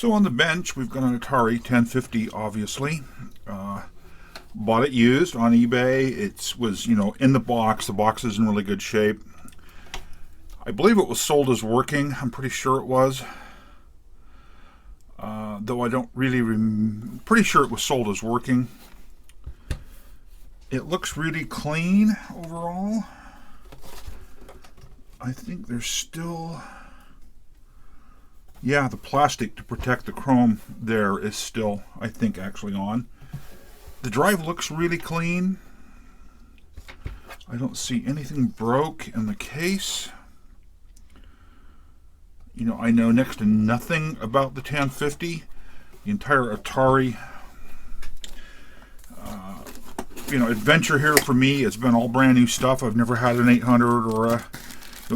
So on the bench, we've got an Atari 1050, obviously. Bought it used on eBay. It was, in the box. The box is in really good shape. I believe it was sold as working. I'm pretty sure it was. Though I don't really pretty sure it was sold as working. It looks really clean overall. I think there's still... Yeah, the plastic to protect the chrome there is still, I think, actually on. The drive looks really clean. I don't see anything broke in the case. I know next to nothing about the 1050. The entire Atari adventure here for me has been all brand new stuff. I've never had an 800 or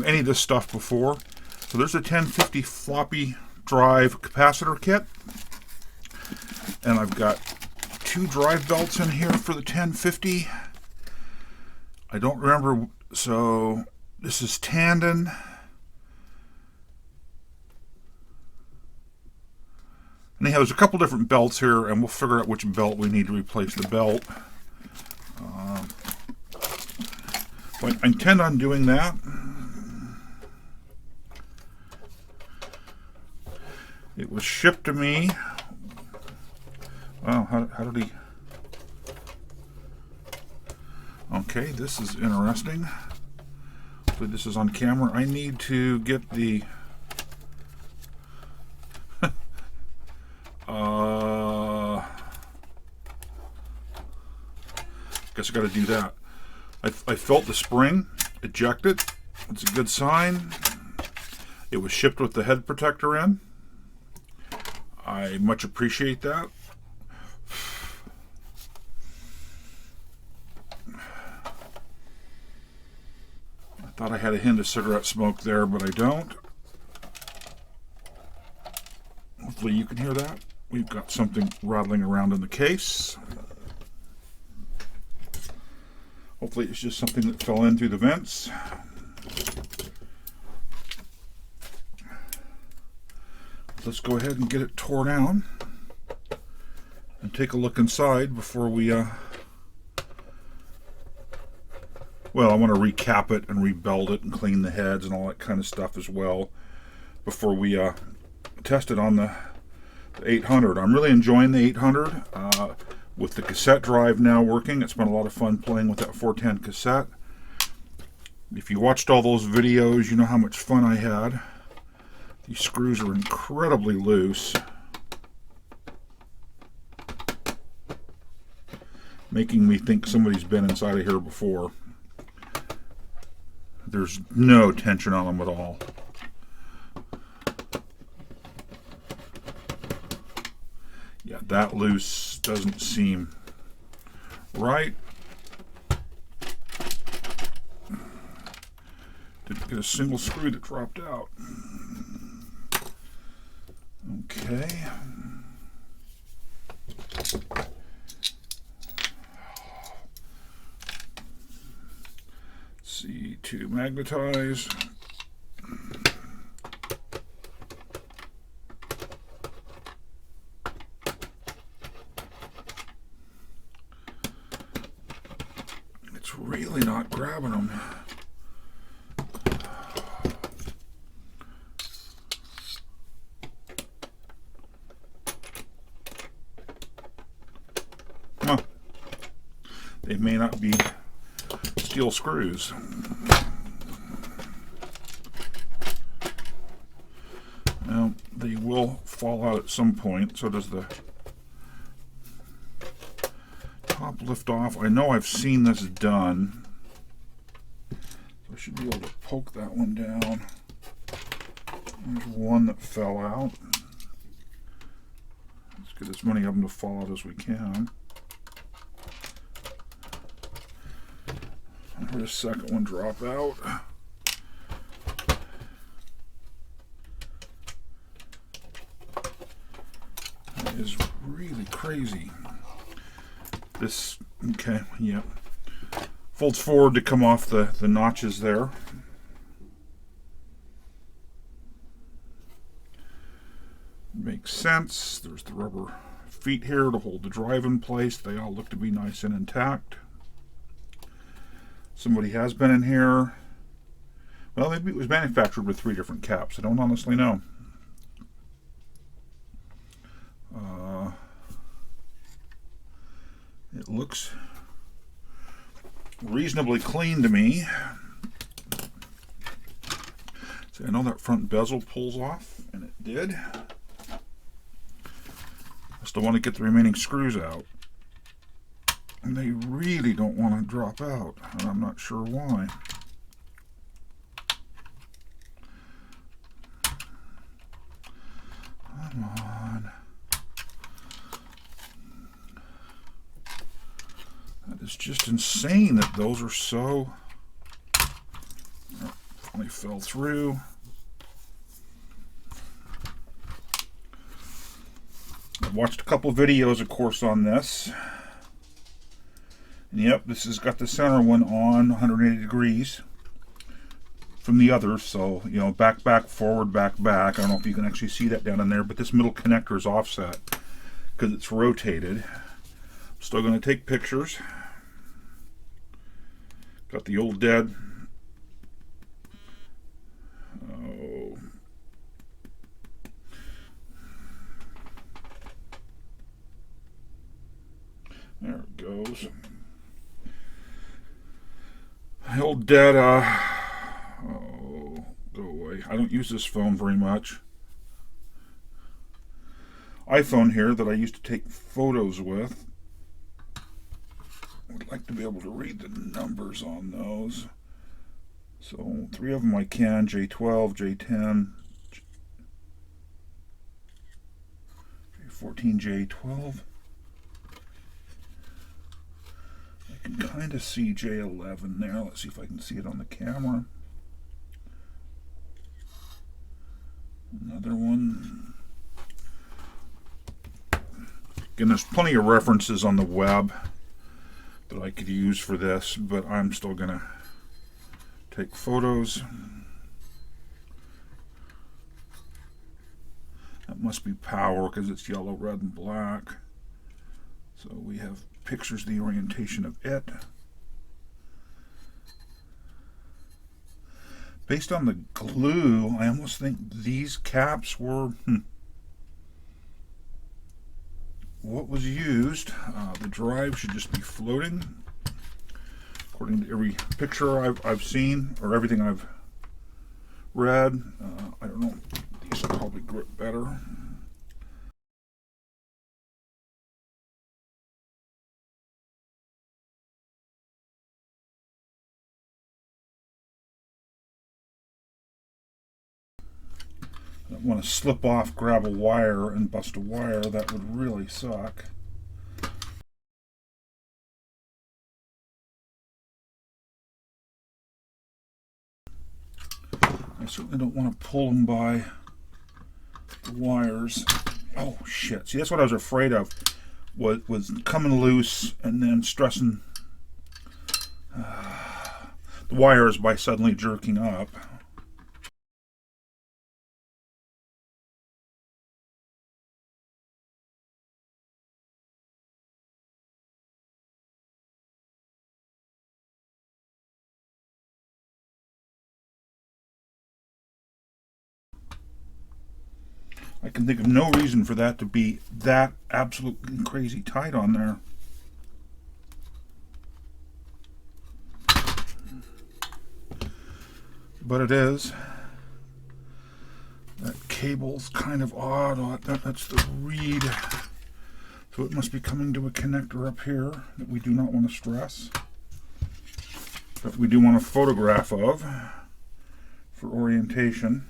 any of this stuff before. So there's a 1050 floppy drive capacitor kit. And I've got 2 drive belts in here for the 1050. I don't remember, so this is tandem. Anyhow, there's a couple different belts here, and we'll figure out which belt we need to replace the belt. So I intend on doing that. It was shipped to me. Wow, how did he... Okay, this is interesting. Hopefully this is on camera. I need to get the... Guess I got to do that. I felt the spring ejected. It's a good sign. It was shipped with the head protector in. I much appreciate that. I thought I had a hint of cigarette smoke there, but I don't. Hopefully you can hear that. We've got something rattling around in the case. Hopefully it's just something that fell in through the vents. Let's go ahead and get it tore down and take a look inside before we well, I want to recap it and rebuild it and clean the heads and all that kind of stuff as well before we test it on the 800. I'm really enjoying the 800 with the cassette drive now working. It's been a lot of fun playing with that 410 cassette. If you watched all those videos, you know how much fun I had. These screws are incredibly loose, making me think somebody's been inside of here before. There's no tension on them at all. Yeah, that loose doesn't seem right. Didn't get a single screw that dropped out. Okay. C2 magnetize. It's really not grabbing them. Huh. They may not be steel screws. Now, they will fall out at some point, so does the top lift off. I know I've seen this done. So I should be able to poke that one down. There's one that fell out. Let's get as many of them to fall out as we can. I heard a second one drop out. That is really crazy. This, okay, yeah. Folds forward to come off the notches there. makes sense. There's the rubber feet here to hold the drive in place. They all look to be nice and intact. Somebody has been in here. Well, maybe it was manufactured with 3 different caps. I don't honestly know. It looks reasonably clean to me. See, I know that front bezel pulls off, and it did. I still want to get the remaining screws out. And they really don't want to drop out, and I'm not sure why. Come on. That is just insane that those are so... Oh, finally fell through. I've watched a couple videos, of course, on this. And yep, this has got the center one on 180 degrees from the others. So, you know, back, forward, back. I don't know if you can actually see that down in there, but this middle connector is offset because it's rotated. I'm still going to take pictures. Got the old dead. Oh. There it goes. The old dead, oh, go away. I don't use this phone very much. iPhone here that I used to take photos with. I'd like to be able to read the numbers on those. So 3 of them I can, J12, J10, J14, J12. I can kind of see J11 there. Let's see if I can see it on the camera. Another one. Again, there's plenty of references on the web that I could use for this, but I'm still going to take photos. That must be power because it's yellow, red, and black. So we have pictures of the orientation of it. Based on the glue, I almost think these caps were what was used. The drive should just be floating, according to every picture I've seen, or everything I've read. I don't know. These will probably grip better. I don't want to slip off, grab a wire, and bust a wire. That would really suck. I certainly don't want to pull them by the wires. Oh shit! See, that's what I was afraid of. Was coming loose and then stressing the wires by suddenly jerking up. I can think of no reason for that to be that absolutely crazy tight on there. But it is. That cable's kind of odd. That's the reed. So it must be coming to a connector up here that we do not want to stress. But we do want a photograph of for orientation.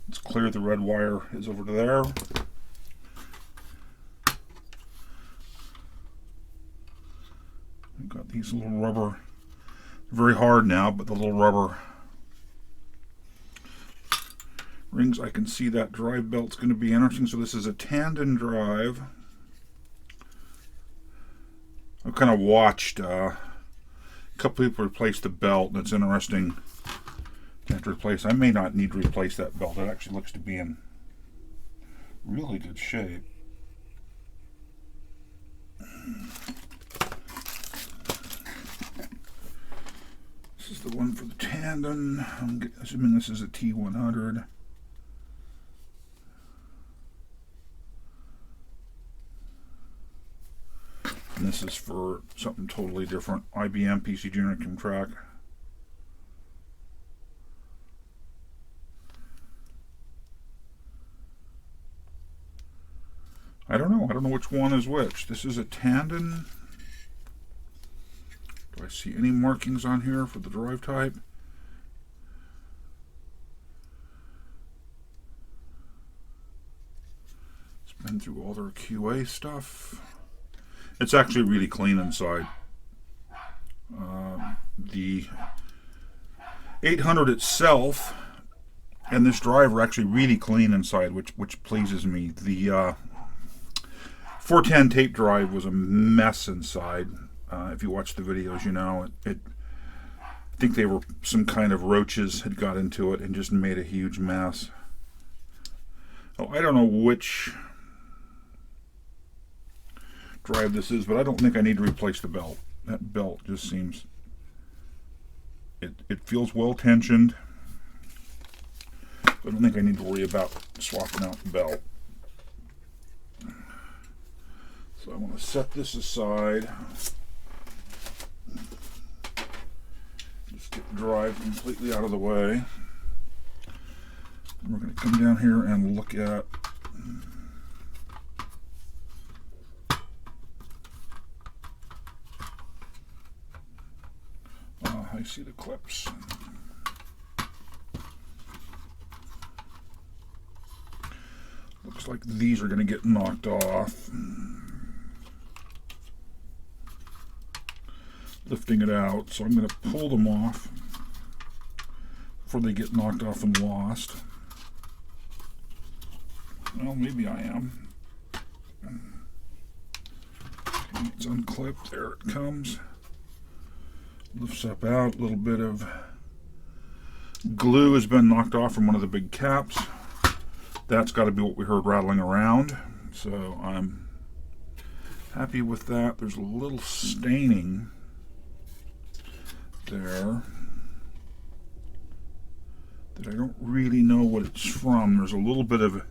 It's clear the red wire is over to there. We've got these little rubber, very hard now, but the little rubber rings. I can see that drive belt's going to be interesting. So this is a tandem drive. I've kind of watched A couple people replaced the belt, and it's interesting to have to replace. I may not need to replace that belt. It actually looks to be in really good shape. This is the one for the tandem. I'm assuming this is a T100. And this is for something totally different. IBM PC Junior can track. I don't know. I don't know which one is which. This is a tandem. Do I see any markings on here for the drive type? It's been through all their QA stuff. It's actually really clean inside. The 800 itself and this drive are actually really clean inside, which pleases me. The 410 tape drive was a mess inside. If you watch the videos, you know I think they were some kind of roaches had got into it and just made a huge mess. Oh, I don't know which drive this is, but I don't think I need to replace the belt. That belt just seems, it feels well tensioned. I don't think I need to worry about swapping out the belt. So I want to set this aside. Just get the drive completely out of the way. And we're going to come down here and look at I see the clips. Looks like these are going to get knocked off. Lifting it out, so I'm going to pull them off before they get knocked off and lost. Well, maybe I am. Okay, it's unclipped. There it comes. Lifts up out. A little bit of glue has been knocked off from one of the big caps. That's got to be what we heard rattling around. So I'm happy with that. There's a little staining there that I don't really know what it's from. There's a little bit of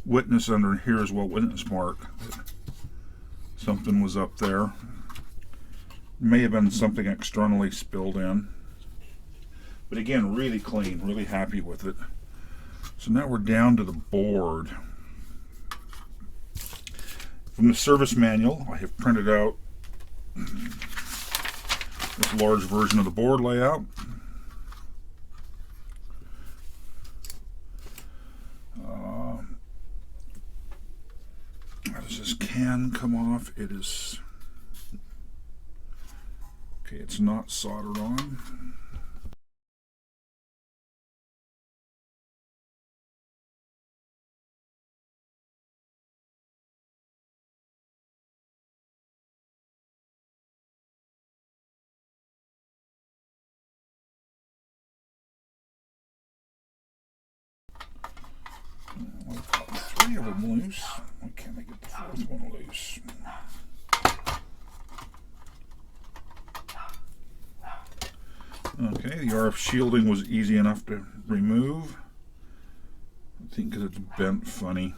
witness under here as well, witness mark. Something was up there. May have been something externally spilled in. But again, really clean, really happy with it. So now we're down to the board. From the service manual, I have printed out this large version of the board layout. How does this can come off? It is okay. It's not soldered on. I've got 3 of them loose. Why can't I get the 4th one loose? Okay, the RF shielding was easy enough to remove. I think because it's bent funny.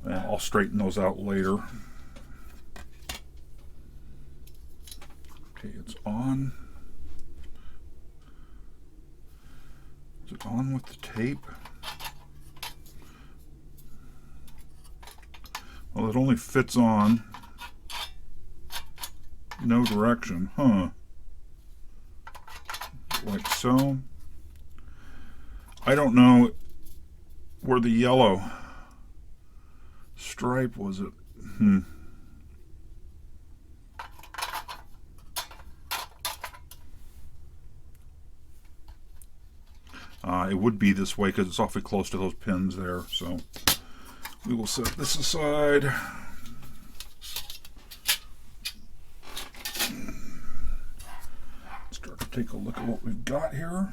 I'll straighten those out later. Okay, it's on. Is it on with the tape? Well, it only fits on. No direction, huh? Like so. I don't know where the yellow stripe was. It it would be this way because it's awfully close to those pins there. So we will set this aside. take a look at what we've got here.